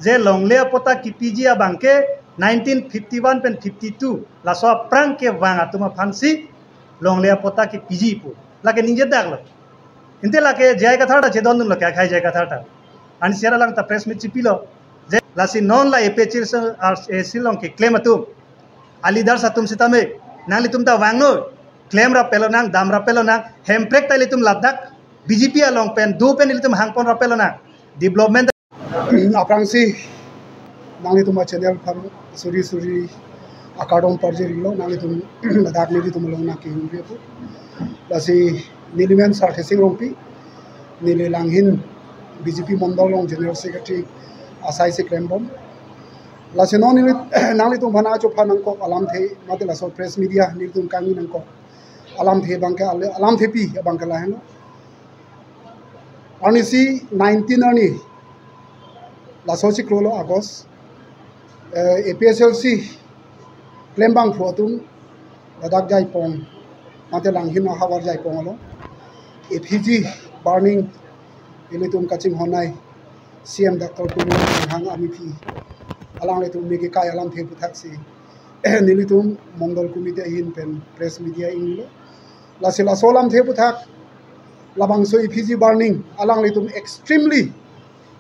जे लोंगले पोता की पीजी बांके 1951 pen 52 lasso प्रांग के वांगा तुम फांसी लोंगले पोता की पीजी पु लाके निजे दागलो इंते लाके जाय का थाटा चेदन दुम लके खाय जाय का थाटा आणि सेरा लांग ता प्रेस में चिपिलो जे लासी नॉन ला एपेचिर सिलों के क्लेम तुम अलीदार सातुम सितामे नाली तुम ता वांगनो क्लेम रा पेलो नांग दाम रा पेलो नांग हेमप्रेक ताली तुम लादाक बीजेपी अलोंग पेन दो पेन इली तुम हांगपन रा पेलो नांग development aprangsi nangli tuma channel phar suri akadom parjeri lo nangli tum ladak ni tum lo na ki humri pu lasi nilimen sarthesing rompi nile langhin BJP mondol long general secretary asai se krembom lasi no nili nangli tum bhana cho phanang ko alam the mate la so press media nil tum kangi nang ko alam the bangka alam the pi bangka la hen anisi 19 ani la soci krolo agos APSLC klembang photum ladak jai pong mate langhin hawar jai pong lo APG burning ilitum kaching honai CM Dr. Tulu hang amithi alang letum mege kai alam the puthaksi nilitum mongdol committee in pen press media in la sila solam the puthak labang so APG burning alang letum extremely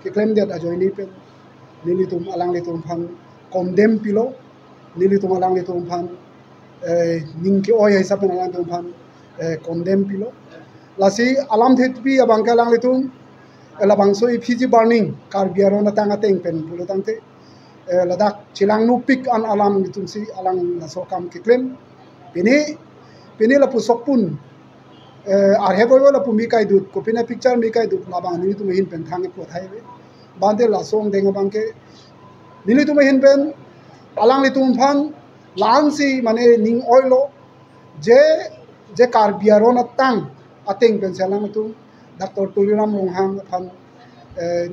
ke claim that ajoini pen nilitum alang letum phan condemn pilo nilitum alang letum phan ningke oy hisab na alang letum phan condemn pilo lasi alam thetpi abang alang letum labang so APG burning kar biaro na tanga teng pen pulo tangte ladak chilang nu pik an alam letum si alang na so kam ke claim pene la pusokpun arhe boy la pumi kai dut ko pina picture mi kai dut labang ni tu hin pen thang ko thai bande la song deng bangke nili tu hin pen alang li tum phan lan si mane ning oilo je kar biaro na tang ateng pen salang tu Dr. Tuliram Longhang phan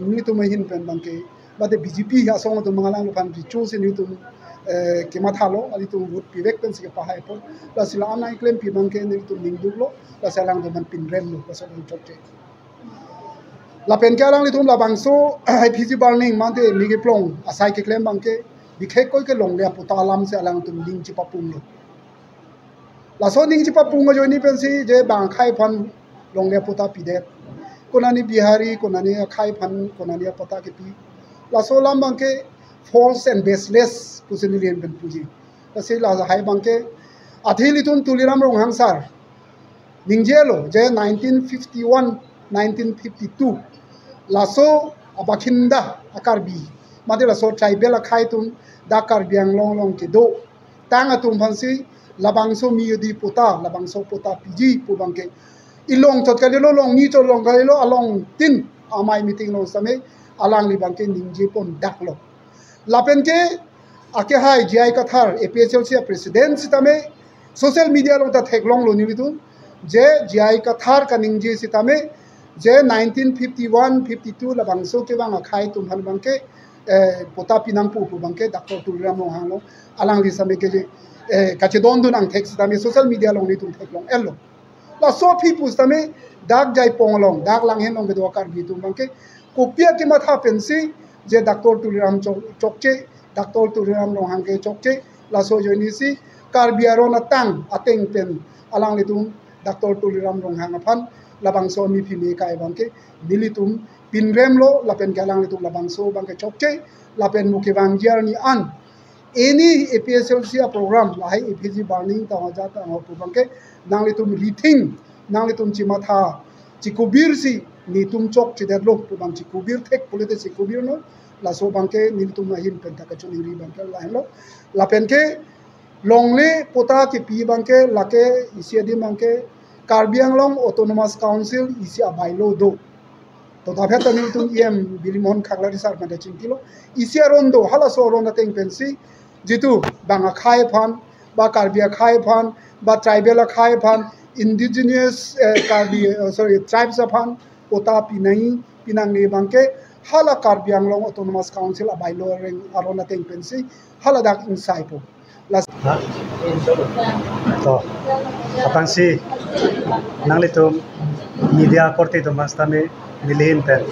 nili tu hin pen bangke bade BJP ha song tu mangalang phan bi chu si ni tu kematalo ali tu vote pivek pen si pa hai po la sila anai claim pi bangke ni tu ning duklo la salang tu man pin rem lo la salang chokte la pen ka lang li tum la bangso IPG burning mante migi plong asai ke claim bangke bikhek koi ke long le puta lam se alang tu ning chi papung lo la so ning chi papung jo ni pen si je bang khai phan long le puta pi det konani bihari konani khai phan konani pata ke pi la so lam bangke false and baseless pusinilian ben puji kasi la hai bangke athili tun Tuliram Longhang sar ningjelo je 1951 1952 laso abakhinda akarbi made laso tribal khai tun dakar biang long ke do tanga tum phansi labangso mi yodi pota labangso pota piji pu bangke ilong chot kalilo long ni chot long kalilo along tin amai meeting lo same alang li bangke ningje pon daklo lapen ke ake hai GI kathar APSLC president sitame social media long ta theklong lo ni tu je GI kathar kaning je sitame je 1951 52 la bangso ke bang khai tum han bangke pota pinang pu bangke Dr. Tuliram Longhang lo alang li same ke je kache don dun ang thek sitame social media long ni tum theklong elo la so people sitame dak jai pong long dak lang hen long ke do kar bi tum bangke kopia ke matha pensi je Dr. Tuliram chokche Dr. Tuliram Longhang ke chokche la so joini si kar biaro na tang ateng pen alang litum Dr. Tuliram Longhang phan labang so mi phimi kai bangke nilitum pinrem lo lapen galang litum labang so bangke chokche lapen mukiwang jar ni an any APSLC program la hai APG burning ta ja ta ho bangke nang litum rethink nang litum chimatha chikubir si ni tum chok chidet lo bang chikubir thek polite chikubir no la so bangke nil tum hin pen ta ka chuni ri bangke la hello la pen ke longle pota ki pi bangke la ke isiadi bangke Karbi Anglong Autonomous Council isi abailo do to ta phet nil tum em bilimon khaglari sar ma de chingkilo isi arondo hala so ron teng pensi jitu banga khai phan ba Karbi khai phan ba tribal khai phan indigenous Karbi tribes phan pota pinai pinang ni bangke hala Karbi Anglong Autonomous Council abailo reng arona teng pensi hala dak insai po las to apang si nang litum media korte to mastame milihin pen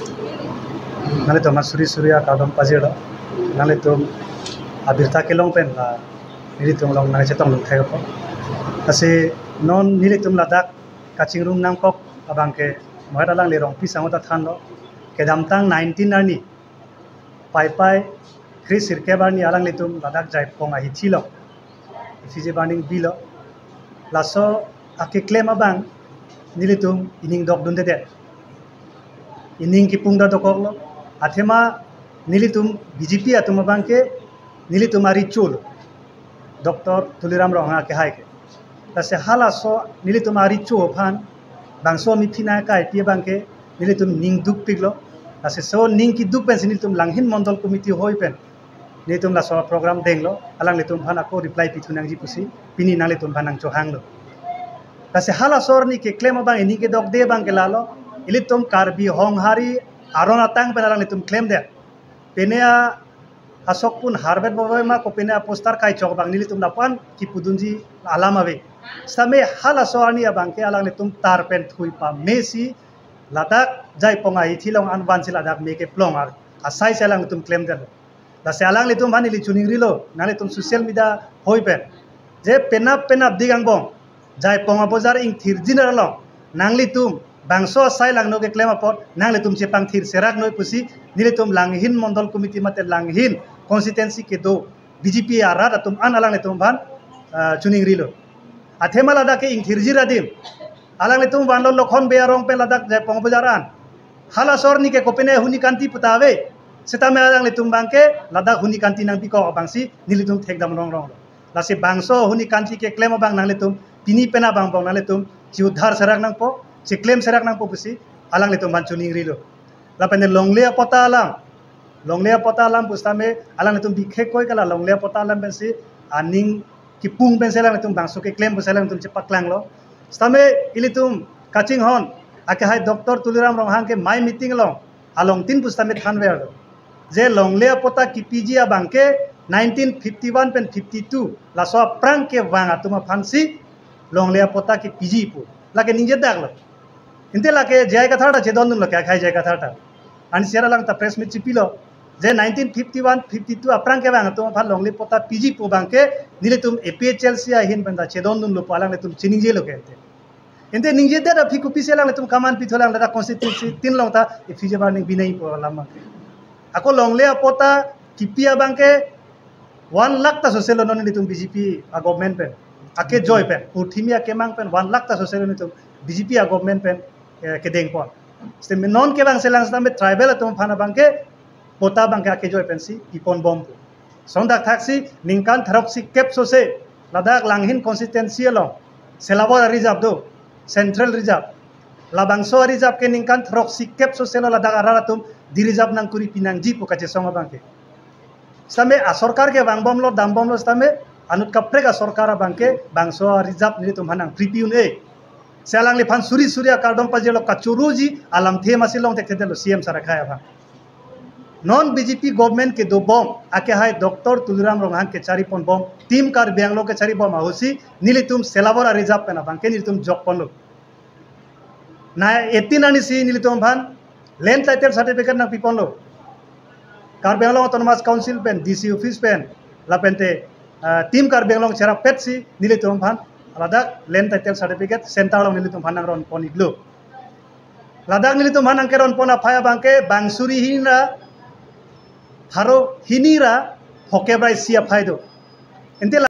nale to masuri surya kadam pajelo nale to abirta kelong pen la nili tum long nang chetong lung thai ko ase non nili tum ladak kaching room nang kok abangke moira lang le rong pisang ta than lo kedam tang 19 ani pai pai khri sirke barni alang le tum ladak jai pong a hi thilo fije barning bilo laso ake claim abang nili tum ining dok dun de ining ki pung da dokok lo athema nili tum BJP atum abangke nili tum ari chul Dr. Tuliram Rohanga ke hai ke tase hala so nili tum ari chu phan bangso mi phina kai pie bangke nili tum ning duk piglo tase so ning ki duk pen nili tum langhin mondol committee hoi pen nili tum la so program denglo alang le tum phana ko reply pi thunang ji pusi pini nang le tum phanang cho hanglo tase hala sor ni ke claim bang ni ke dok de bang ke lalo ili tum karbi honghari arona tang pen alang le tum claim de penea asok pun harbet babai ma ko pena poster kai chok bang nili tum dapan ki pudunji alama ve same hala soani abang ke alang le tum tar pen thui pa messi ladak jai ponga hi thilong an ban sila dak me ke plong ar asai selang tum claim der da selang le tum bani li chuning rilo nale tum social media hoi pen je pena digang bong jai ponga bazar ing thir jinar lo nangli tum bangso sai lang no ke claim apot nangli tum chepang thir serak noi pusi nili tum langhin mondol committee mate langhin constituency ke do BJP arat atum an alang le tum ban chuning rilo athema ladak ke ing thirji radim alang le tum ban lo lokhon be arong pe ladak jai pong bajaran hala sor ni ke kopene huni kanti putawe seta me alang le tum bangke ladak huni kanti nang bi ko bangsi nili tum thek dam rong la se bangso huni kanti ke claim bang nang le tum pini pena bang bang nang le tum chi udhar serak nang po si claim serak nang po pusi alang le tum ban chuning rilo la pene longlea pota alam pustame alang le tum bikhe koi kala longlea pota alam bensi aning ki pung ben selang le tum bangso ke claim selang tum chepak lang lo stame ili tum kaching hon ake hai Dr. Tuliram Rohang ke mai meeting long along tin pustame than ver je longlea pota ki PG abangke 1951 pen 52 la so prang ke wang atuma phansi longlea pota ki PG pu lage ninje daglo inte lage jai ka thata chedon dum lo ka khai jai ka thata ani sera lang ta press meet chipilo je 1951 52 aprang ke bang atuma phan longli pota PG pu bangke nile tum APHL sia hin banda chedon dum lo palang le tum chining je lo ke inte ninje da phiku piselang le tum kaman pitholang da constituency tin long ta fije barning binai po lama ako longlea pota kipia bangke 1 lakh ta social non ni tum BJP a government pen ake joy pen uthimia kemang pen 1 lakh ta social ni tum BJP a government pen ke deng po ste non ke bang selang sta me tribal tum phana bangke pota bangke ake joy pen si ipon bom sondak thaksi ningkan tharoksi kep so se ladak langhin constituency lo selabor reserve do central reserve labangso reserve ke ningkan tharoksi kep so se ladak arara tum di reserve nang kuri pinang ji pokache songa bangke stame a sarkar ke bang bom lo dam bom lo stame anut kapre ka sarkar bangke bangso reserve ni tum hanang pripun e selang le phan suri surya kardom pajelo kachuruji alam the masilong tekhetelo CM sarakhaya bang non BJP government ke do bom ake hai Dr. Tuliram Rohang ke chari pon bom team kar Bangalore ke chari bom ahosi nilitum selabora reserve pena bang ke nilitum jok pon lo na etinani si nilitum bhan land title certificate na pipon lo kar Bangalore autonomous council pen DC office pen la pente team kar Bangalore chara pet si nilitum bhan ladak land title certificate center lo nilitum bhan ron pon iglo ladak nilitum bhan angke ron pon afaya bangke bangsuri hina haro hinira hokebrai sia phaido ente